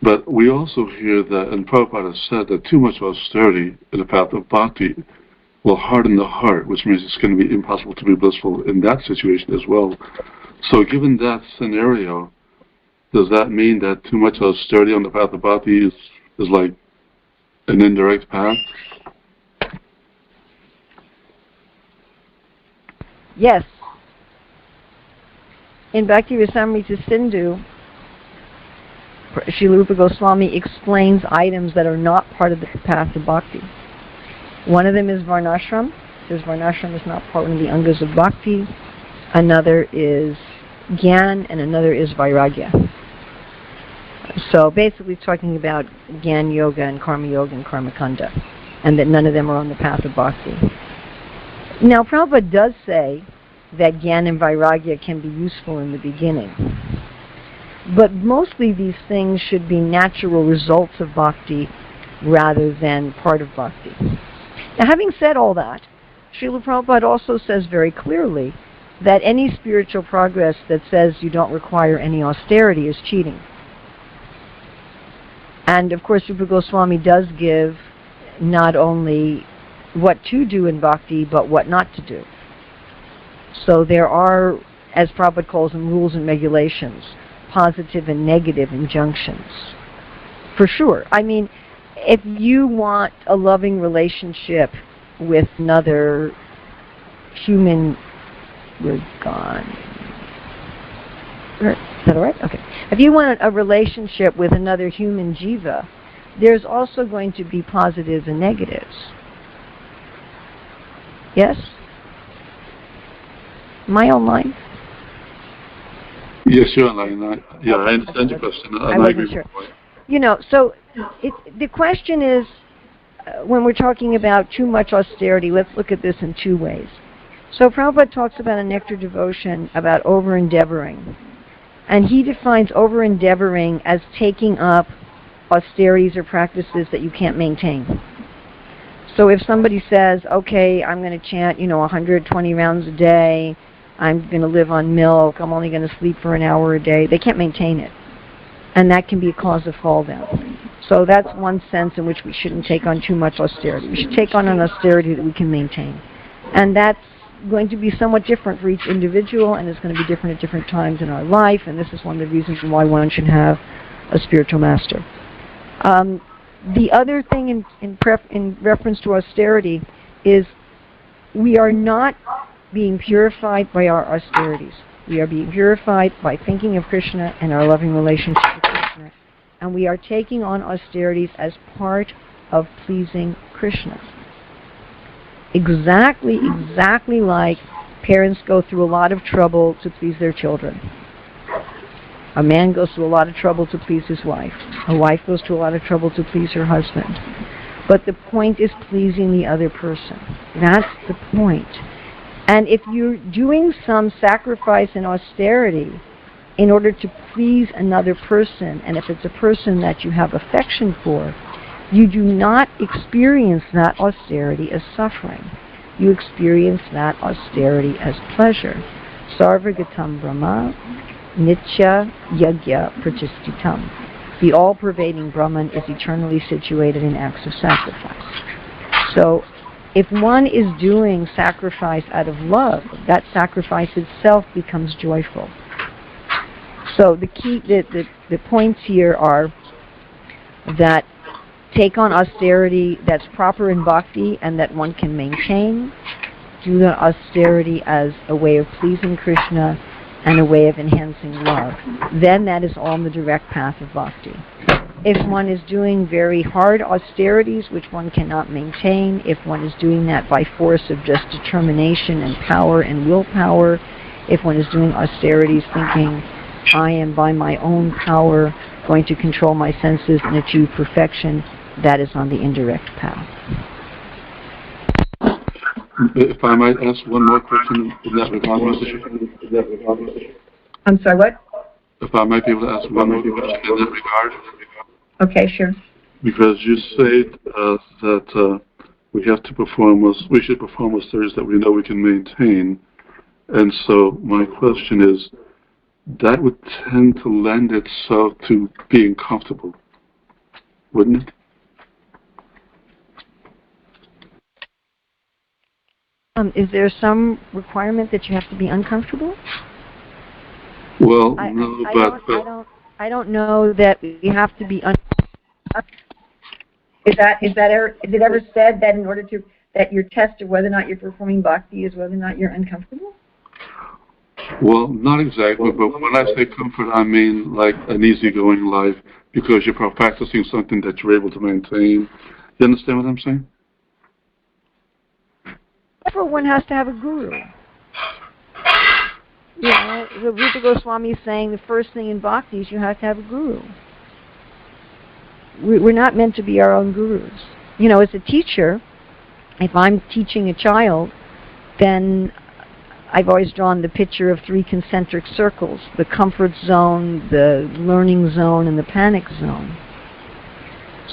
But we also hear that, and Prabhupada has said, that too much austerity in the path of bhakti will harden the heart, which means it's going to be impossible to be blissful in that situation as well. So given that scenario, does that mean that too much austerity on the path of bhakti is like an indirect path? Yes. In Bhakti Rasamrita Sindhu, Srila Rupa Goswami explains items that are not part of the path of bhakti. One of them is varnashram. Says varnashram is not part of the angas of bhakti. Another is gyan, and another is vairagya. So basically talking about gyan yoga and karma yoga and karma kanda, and that none of them are on the path of bhakti. Now, Prabhupada does say that Gyan and Vairagya can be useful in the beginning. But mostly these things should be natural results of bhakti rather than part of bhakti. Now, having said all that, Srila Prabhupada also says very clearly that any spiritual progress that says you don't require any austerity is cheating. And of course, Rupa Goswami does give not only what to do in bhakti, but what not to do. So there are, as Prabhupada calls them, rules and regulations, positive and negative injunctions. For sure. I mean, if you want a loving relationship with another human, we're gone. Is that all right? Okay. If you want a relationship with another human jiva, there's also going to be positives and negatives. Yes? Am I online? Yes, you're online. I understand your question. And I agree sure. with you. You know, so the question is, when we're talking about too much austerity, let's look at this in two ways. So Prabhupada talks about a nectar devotion about over-endeavoring. And he defines over-endeavoring as taking up austerities or practices that you can't maintain. So if somebody says, okay, I'm going to chant, 120 rounds a day, I'm going to live on milk, I'm only going to sleep for an hour a day, they can't maintain it. And that can be a cause of fall down. So that's one sense in which we shouldn't take on too much austerity. We should take on an austerity that we can maintain. And that's going to be somewhat different for each individual, and it's going to be different at different times in our life, and this is one of the reasons why one should have a spiritual master. The other thing in reference to austerity is we are not being purified by our austerities. We are being purified by thinking of Krishna and our loving relationship with Krishna, and we are taking on austerities as part of pleasing Krishna. Exactly like parents go through a lot of trouble to please their children. A man goes through a lot of trouble to please his wife. A wife goes through a lot of trouble to please her husband. But the point is pleasing the other person. That's the point. And if you're doing some sacrifice and austerity in order to please another person, and if it's a person that you have affection for, you do not experience that austerity as suffering. You experience that austerity as pleasure. Sarvagatam Brahma, Nitya Yagya Prachistitam. The all-pervading Brahman is eternally situated in acts of sacrifice. So, if one is doing sacrifice out of love, that sacrifice itself becomes joyful. So the points here are that take on austerity that's proper in bhakti and that one can maintain. Do the austerity as a way of pleasing Krishna and a way of enhancing love. Then that is all in the direct path of bhakti. If one is doing very hard austerities, which one cannot maintain, if one is doing that by force of just determination and power and willpower, if one is doing austerities thinking, I am by my own power going to control my senses and achieve perfection, that is on the indirect path. If I might ask one more question in that regard. I'm sorry, what? If I might be able to ask one more question in that regard. Okay, sure. Because you said that we should perform austerities that we know we can maintain. And so my question is, that would tend to lend itself to being comfortable, wouldn't it? Is there some requirement that you have to be uncomfortable? Well, I don't know that you have to be Is it ever said that in order to that your test of whether or not you're performing bhakti is whether or not you're uncomfortable? Well, not exactly, but when I say comfort, I mean like an easygoing life because you're practicing something that you're able to maintain. You understand what I'm saying? Therefore, one has to have a guru. The Rupa Goswami is saying the first thing in bhakti is you have to have a guru. We're not meant to be our own gurus. As a teacher, if I'm teaching a child, then I've always drawn the picture of 3 concentric circles, the comfort zone, the learning zone, and the panic zone.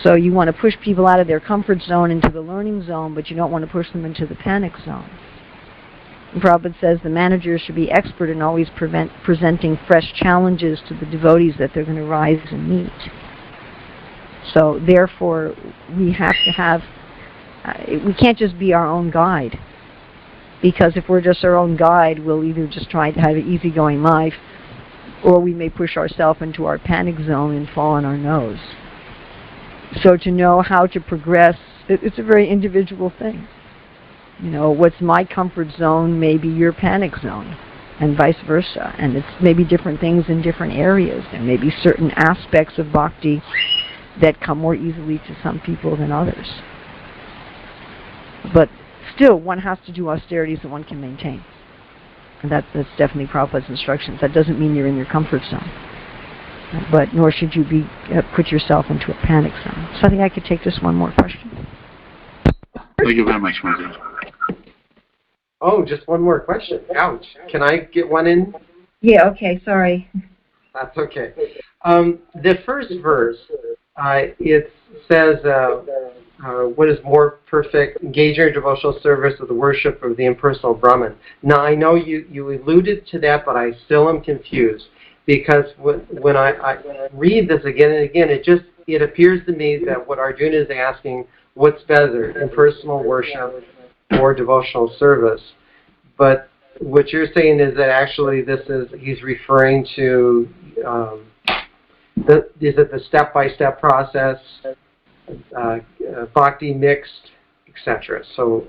So you want to push people out of their comfort zone into the learning zone, but you don't want to push them into the panic zone. And Prabhupada says the manager should be expert in always presenting fresh challenges to the devotees that they're going to rise and meet. So therefore, we have to have, we can't just be our own guide. Because if we're just our own guide, we'll either just try to have an easygoing life, or we may push ourselves into our panic zone and fall on our nose. So to know how to progress, it's a very individual thing. What's my comfort zone may be your panic zone. and vice versa. And it's maybe different things in different areas. There may be certain aspects of bhakti that come more easily to some people than others. But still, one has to do austerities that one can maintain. And that's definitely Prabhupada's instructions. That doesn't mean you're in your comfort zone. But nor should you put yourself into a panic zone. So I think I could take just one more question. Thank you very much, Mother. Oh, just one more question. Ouch. Can I get one in? Yeah, okay, sorry. That's okay. The first verse, it says, what is more perfect? Engage in devotional service of the worship of the impersonal Brahman. Now, I know you alluded to that, but I still am confused. Because when I read this again and again, it appears to me that what Arjuna is asking, what's better, impersonal worship or devotional service? But what you're saying is that actually he's referring to the step-by-step process, bhakti mixed, etc. So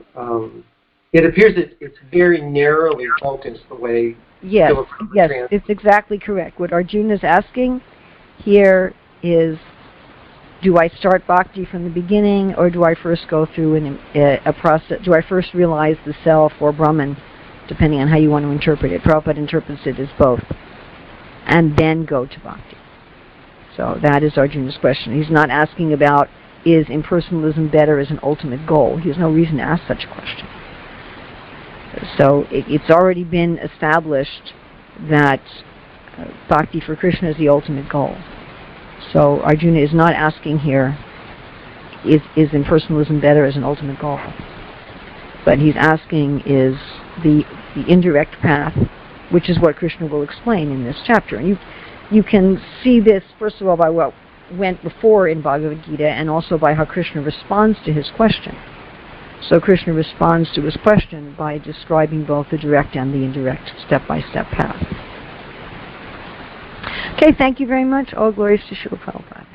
it appears it's very narrowly focused the way. Yes, it's exactly correct. What Arjuna is asking here is, do I start bhakti from the beginning, or do I first go through a process? Do I first realize the self or Brahman, depending on how you want to interpret it? Prabhupada interprets it as both, and then go to bhakti. So that is Arjuna's question. He's not asking about, is impersonalism better as an ultimate goal? He has no reason to ask such a question. So it's already been established that bhakti for Krishna is the ultimate goal. So Arjuna is not asking here, is impersonalism better as an ultimate goal? But he's asking, is the indirect path, which is what Krishna will explain in this chapter. And you can see this, first of all, by what went before in Bhagavad Gita, and also by how Krishna responds to his question. So Krishna responds to his question by describing both the direct and the indirect step-by-step path. Okay, thank you very much. All glories to Srila Prabhupada.